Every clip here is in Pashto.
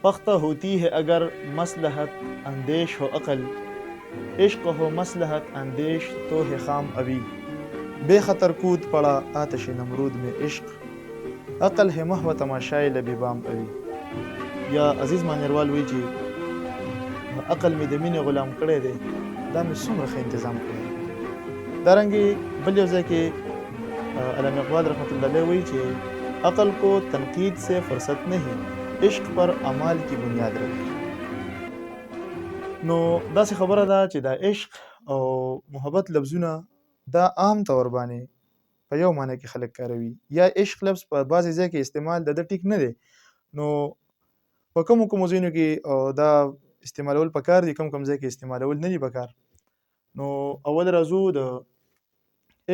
पख्ता होती है अगर मसलहत अंदेश हो अकल, इश्क हो मसलहत अंदेश तो है खाम अभी। बेखतर कूद पड़ा आतश नमरूद में इश्क, अकल है महव तमाशाए लबीबाम अभी। या अजीज मानरवाल वی چې عقل مې د مینې غلام کړی دی، دا مې څومره ښه انتظام کړی دی. دارنګې بل یو ځای کې علامه اقبال رحمت الله علیه وایي چې عقل کو تنقید سے فرصت نہیں، عشق پر اعمال کی بنیاد رکھ. نو داسې خبره ده چې دا عشق او محبت لفظونه دا عام طور باندې په یو معنی کې خلک کاروي، یا عشق لفظ په بعضې ځای کې استعمال د ټیک نه دی. نو په کومو کومو ځایونو کې دا استعمالول پکار دي، کوم ځای کې استعمالول نه دي پکار. نو اول راځو د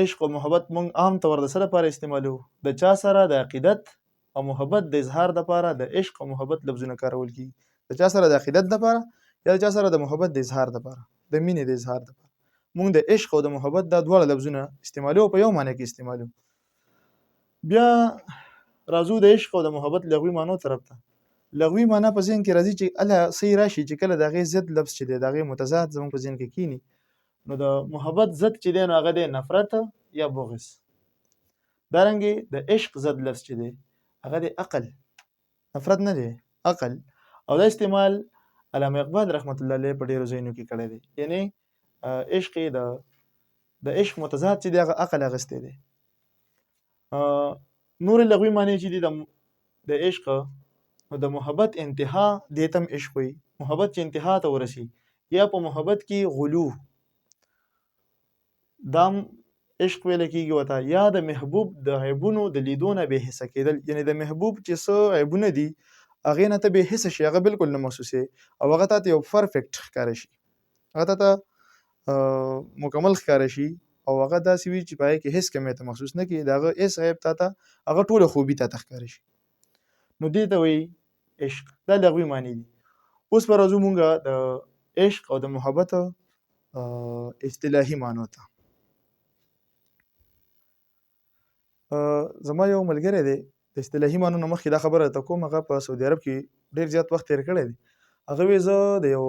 عشق او محبت مونږ عام طور د څه لپاره استعمالو؟ د چا سره د عقیدت او محبت د اظهار دپاره د عشق او محبت لفظونه کارول کېږي. د چا سره د عقیدت دپاره یا د چا سره د محبت د اظهار دپاره، د مینې د اظهار دپاره مونږ د عشق او د محبت دا دواړه لفظونه استعمالو، په یو معنی کې استعمالو. بیا راځو د عشق او د محبت لغوي معنو طرف ته. لغوي معنا په ذهن کې راځي چې الله صحیح راشي چې کله د هغې ضد لفظ چې دی د هغې متضاد زموږ په ذهن کې کینی، نو د محبت ضد چې دی نو هغه دی نفرت یا بغض. دارنګې د عشق ضد لفظ چې دی هغه دی عقل، نفرت نه دی، عقل. او دا استعمال علامه اقبال رحمت الله علیه په ډېرو ځایونو کې کړی دی. یعنی عشق د عشق متضاد چې دی هغه عقل اخیستی دی. نور لغوي معنی چې دی د عشق نو د محبت انتها دې تم عشق وي. محبت چې انتها ته ورسي یا په محبت کې غلو دام عشق ویل کېږي ورته، یا د محبوب د عیبونو د لیدو نه بې حسه کېدل. یعنی د محبوب چې څه عیبونه دي هغې نه ته بې حسه شي، هغه بالکل نه محسوسې او هغه تا ته یو پرفیکټ ښکاره شي، هغه تا ته مکمل ښکاره شي او هغه داسې وي چې په هغې کې هېڅ کمی ته محسوس نه کړي، د هغه هېڅ عیب تا ته هغه ټوله خوبي تا ته ښکاره شي. نو دې ته وایي عشق. دا لغوي معنی دي. اوس به راځو مونږه د عشق او د محبت اصطلاحي معنو ته. زما یو ملګری دی د اصطلاحي معنو نه مخکې دا خبره ته کوم، هغه په سعودي عرب کې ډېر زیات وخت تېر کړی دی. هغه وایي زه د یو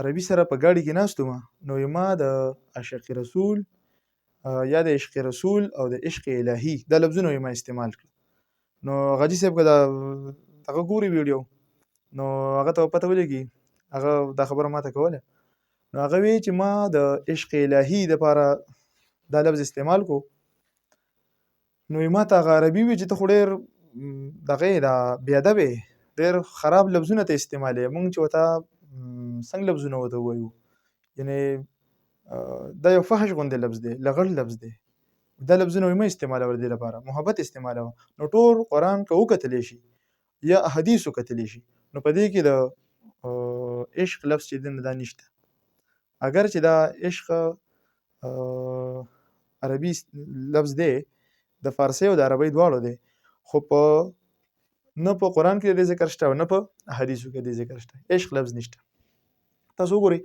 عربي سره په ګاډي کې ناست وم، نو ما د عاشق رسول یا د عشق رسول او د عشق الهي دا لفظونه ما استعمال کړل. نو غاجي صاحب که هغه ګوري ویډیو نو هغه ته پته ولګي، هغه دا خبره ما ته کوله. نو هغه وی چې ما د عشق الهي دپاره دا لفظ استعمال کو، نو ما ته هغه عربي وی چې ته خو ډېر دغې دا بېادبې ډېر خراب لفظونه ته استعمالوې، مونږ چې ورته څنګه لفظونه ورته ووایو، یعنې دا یو فحش غوندې لفظ دی، لغړ لفظ دی، دا لفظونه مه استعمالوه د دې لپاره، محبت استعمالوه. نو ټول قرآن که وکتلی شي یا احادیث وکتلی شي نو په دې کې د عشق لفظ چې دی نو دا نشته. اگر چې دا عشق عربي لفظ دی، د فارسي او د عربي دواړو دی، خو نه په قرآن کې د ذکر شته او نه په احادیثو کې د ذکر شته، عشق لفظ نشته. تاسو وګورئ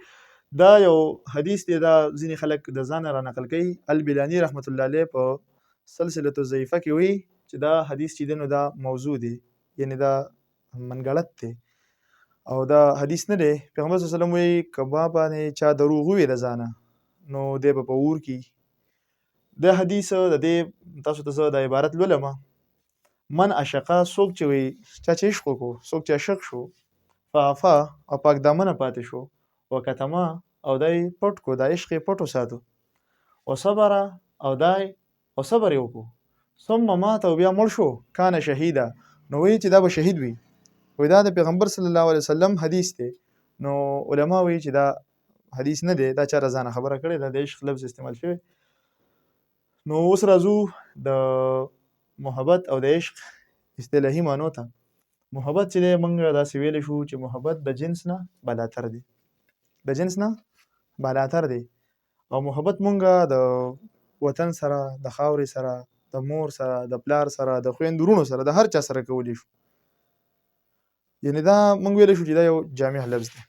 دا یو حدیث دی، دا ځینې خلک د ځانه را نقل کوي. البیلاني رحمت الله علیه په سلسله الضعیفه کې وایي چې دا حدیث چې دی نو دا موضوع دی، یعنی دا منګړت دی او دا حدیث نه دی. پیغمبر صلی الله علیه وسلم وایي که ما باندې چا دروغ وویل د ځانه نو دی به په اور کې. دا حدیث د دې تاسو ته زه دا عبارت لولم: من عشقه، څوک چې وایي چا چې عشق وکړو، څوک چې عاشق شو، فعفا او پاک دامنه پاتې شو، وکتما او دای پټ کو، دا عشق یې پټ وساتو، وصبر او دای او صبر یې وکړو، ثم مات او بیا مړ شو، کان شهیدا، نو وایي چې دا به شهید وي. وایي دا د پیغمبر صلی الله علیه وسلم حدیث دی. نو علما وایي چې دا حدیث نه دی، دا چا رضانه خبره کړې ده، د عشق لفظ استعمال شوی. نو اوس راځو د محبت او د عشق اصطلاحي معنو ته. محبت چې دی موږ داسې ویلی شو چې محبت د جنس نه بالاتر دی، د جنس نه بالاتر دی. او محبت مونږه د وطن سره، د خاورې سره، د مور سره، د پلار سره، د خویندو وروڼو سره، د هر چا سره کولی شو. یعنی دا مونږ ویلی شو چې دا یو جامع لفظ دی.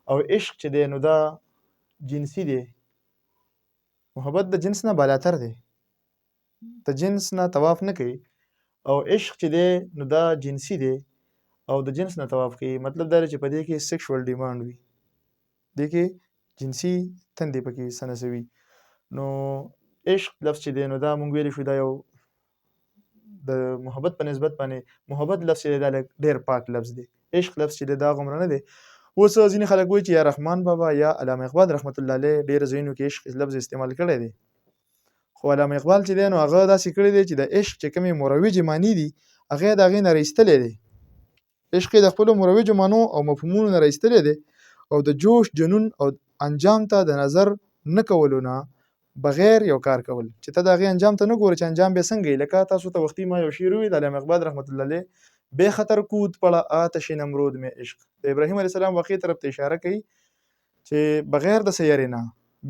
او عشق چې دی نو دا جنسي دی، محبت د جنس نه بالاتر دی، د جنس نه طواف نه کوي. او عشق چې دی نو دا جنسي دی او د جنس نه طواف کوي. مطلب دا دی چې په دې کې سیکشوال ډیمانډ وي، دې کې جنسي تندې پکې سنسوي. نو عشق لفظ چې دی نو دا مونږ ویلی شو دا یو د محبت په نسبت باندې محبت لفظ چې دی دا ډېر پاک لفظ دی. عشق لفظ چې دی دا غومره نه دی. اوس ځینې خلک وایي چې یا رحمان بابا یا علامه اقبال رحمت الله علیه ډېر ځایونو کې عشق لفظ استعمال کړی دی، خو علامه اقبال چې دی نو هغه داسې کړی دی چې د عشق چې کومې مروجې معنی دي هغه یې د هغې نه رایستلی دی. عشق یې د خپلو مروجو معنو او مفهومونو نه رایستلی دی او د جوش جنون او انجام ته د نظر نه کولو نه بغیر یو کار کول، چې ته د هغې انجام ته نه ګورې چې انجام به څنګه وي. لکه تاسو ته وختي ما یو شعر وویل د علامه اقبال رحمت الله علیه، بے خطر کود پڑا آتش نمرود میں عشق. د ابراهیم علیه السلام واقعي طرف ته اشاره کوي چې بغیر د سیارې نه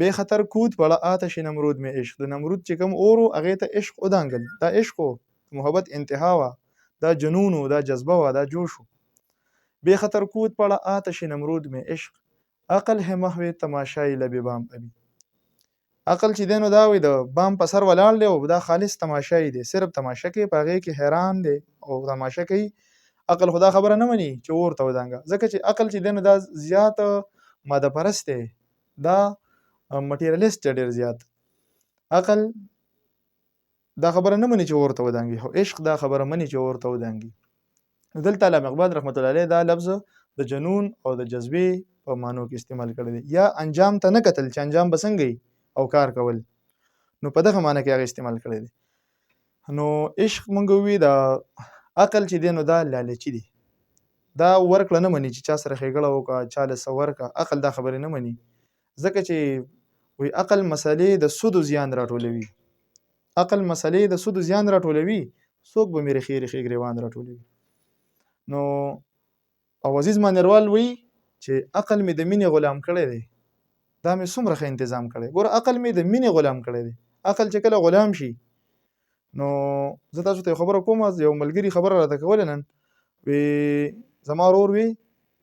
بے خطر کود پڑا آتش نمرود میں عشق، د نمرود چې کوم اور و هغې ته عشق ودانګل. دا عشق و، محبت انتها وه، دا جنون و، دا جذبه وه، دا جوش و. بے خطر کود پڑا آتش نمرود میں عشق، عقل ہے محو تماشائی لب بام ابھی. عقل چې دی نو دا وایي د بام په سر ولاړ دی او دا خالص تماشایي دی، صرف تماشه کوي، په هغې کې حیران دی او تماشه کوي. عقل خو دا خبره نه مني چې اور ته ودانګه، ځکه چې عقل چې دی نو دا زیات ماده پرست دی، دا مټیریالیست دی ډېر زیات. عقل دا خبره نه مني چې اور ته ودانګي، خو عشق دا خبره مني چې اور ته ودانګي. نو دلته علامه اقبال رحمت الله علیه دا لفظ د جنون او د جذبې په معنو کې استعمال کړی دی، یا انجام ته نه کتل چې انجام به څنګه وي او کار کول، نو په دغه معنی کې هغه استعمال کړی دی. نو عشق مونږ ووي د عقل چې دی نو دا لالچي دی، دا ورکړه نه مني چې چا سره ښېګړه وکړه، چا له څه ورکړه. عقل دا خبرې نه مني، ځکه چې وایي عقل مسلې د سود و زیان راټولوي. عقل مسلې د سود و زیان راټولوي، څوک به مې رخې رخې ګرېوان راټولوي. نو او عزیز مانیروال وایي چې عقل مې د مینې غلام کړی دی، دا مې څومره ښه انتظام کړی. ګوره عقل مې د مینې غلام کړی دی. عقل چې کله غلام شي نو زه تاسو ته یو خبره کوم، یو ملګري خبره راته کوله نن، وی زما ورور وی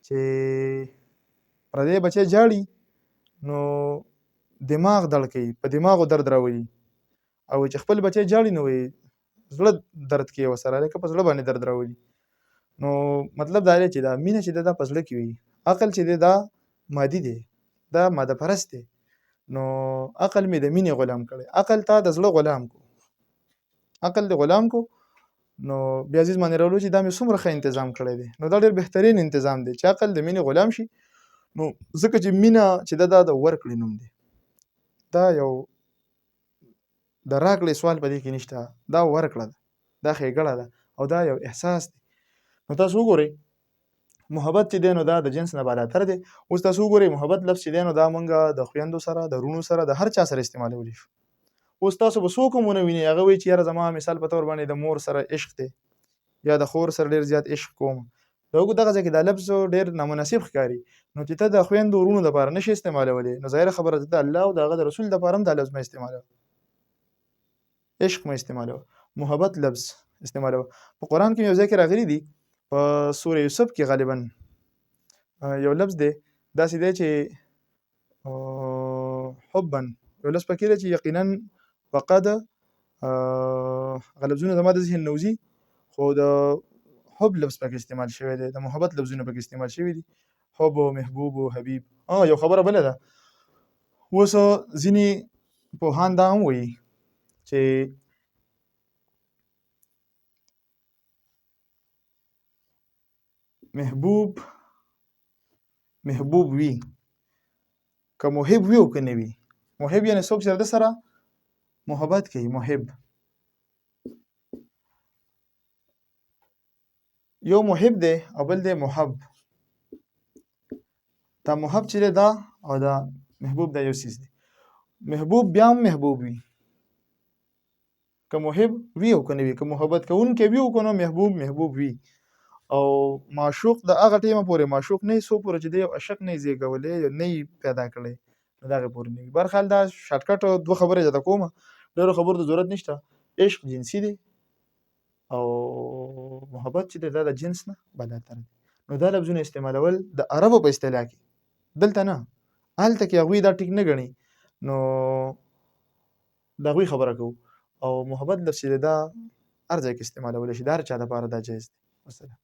چې پردی بچی جاړي نو دماغ دړ کوي، په دماغو درد راولي، او چې خپل بچی جاړي نو وی زړه درد کوي ورسره، لکه په زړه باندې درد راولي. نو مطلب دا دی چې دا مینه چې دا په زړه کې وي. عقل چې دی دا مادي دی، دا ماده پرست دی. نو عقل مې د مینې غلام کړی. عقل تا د زړه غلام کو، عقل د غلام کو. نو بیا عزیز مانیروال چې دا مې څومره ښه انتظام کړی دی. نو دا ډېر بهترین انتظام دی چې عقل د مینې غلام شي. نو ځکه چې مینه چې دا د ورکړې نوم دی، دا یو د راکړې سوال په دې کې نشته، دا ورکړه ده، دا ښېګړه ده او دا یو احساس دی. نو تاسو وګورئ محبت چې دی نو دا د جنس نه بالاتر دی. اوس تاسو وګورئ محبت لفظ چې دی نو دا مونږ د خویندو سره، د رونو سره، د هر چا سره استعمالولی شو. اوس تاسو به څوک هم ونه وینئ هغه وایي چې یاره زما مثال په طور باندې د مور سره عشق دی یا د خور سره ډېر زیات عشق کوم. د هغو دغه ځای کې دا لفظ ډېر نامناسب ښکاري. نو چې ته د خویندو ورونو دپاره نشي استعمالولی، نو ظاهره خبره ده د الله او د هغه د رسول دپاره هم دا لفظ مه استعمالوه، عشق مه استعمالوه، محبت لفظ استعمالوه. په قرآن کې یو ځای کې راغلی دي په سوره یوسف کې غالبا یو لفظ دی داسې دی چې حبا، یو لفظ پکې دی چې یقینا فقد هغه لفظونه زما د ذهن نه وځي، خو د حب لفظ پکې استعمال شوی دی، د محبت لفظونه پکې استعمال شوي دي، حب و محبوب و حبیب. یو خبره بله ده، اوس ځینې پوهان دا هم وایي چې محبوب وي که محب وي او که نه وي. محب یعنی څوک چې د سره محبت کوي، محب. یو محب دی او بل دی محب. دا محب چې دی دا او دا محبوب دا یو څیز دی. محبوب بیا هم محبوب وي که محب وي او که نه وي، که محبت کوونکی وي او که نه محبوب وي. او معشوق د هغه ټیمه پورې معشوق نه وي څو پورې چې دی یو عشق نه یې زیږولی یا نه یې پیدا کړی، نو د هغې پورې نه وي. برخال دا شارټکټ دوه خبرې درته کومه، ډېرو خبرو ته ضرورت نشته. عشق جنسي دی او محبت چې دی دا د جنس نه بالاتر دی. نو دا لفظونه استعمالول د عربو په اصطلاح کې، دلته نه، هلته کې هغوی دا ټیک نه ګڼي، نو د هغوی خبره کوو. او محبت لفظ چې دی دا هر ځای کې استعمالولی شي، د هر چا دپاره دا جایز دی. والسلام.